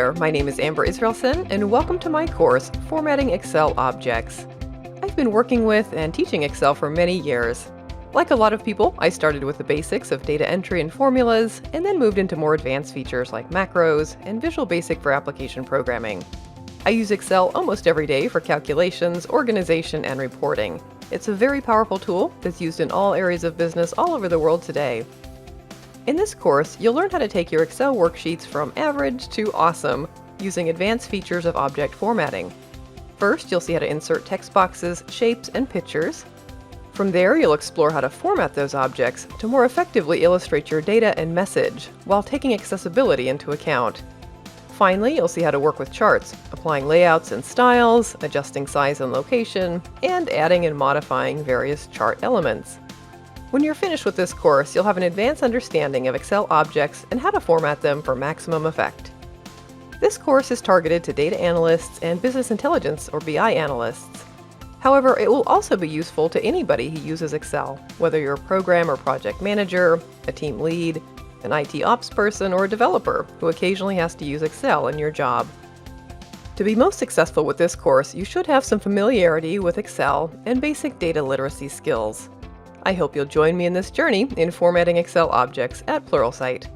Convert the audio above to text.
there, my name is Amber Israelsen, and welcome to my course, Formatting Excel Objects. I've been working with and teaching Excel for many years. Like a lot of people, I started with the basics of data entry and formulas, and then moved into more advanced features like macros and Visual Basic for application programming. I use Excel almost every day for calculations, organization, and reporting. It's a very powerful tool that's used in all areas of business all over the world today. In this course, you'll learn how to take your Excel worksheets from average to awesome using advanced features of object formatting. First, you'll see how to insert text boxes, shapes, and pictures. From there, you'll explore how to format those objects to more effectively illustrate your data and message while taking accessibility into account. Finally, you'll see how to work with charts, applying layouts and styles, adjusting size and location, and adding and modifying various chart elements. When you're finished with this course, you'll have an advanced understanding of Excel objects and how to format them for maximum effect. This course is targeted to data analysts and business intelligence or BI analysts. However, it will also be useful to anybody who uses Excel, whether you're a program or project manager, a team lead, an IT ops person, or a developer who occasionally has to use Excel in your job. To be most successful with this course, you should have some familiarity with Excel and basic data literacy skills. I hope you'll join me in this journey in formatting Excel objects at Pluralsight.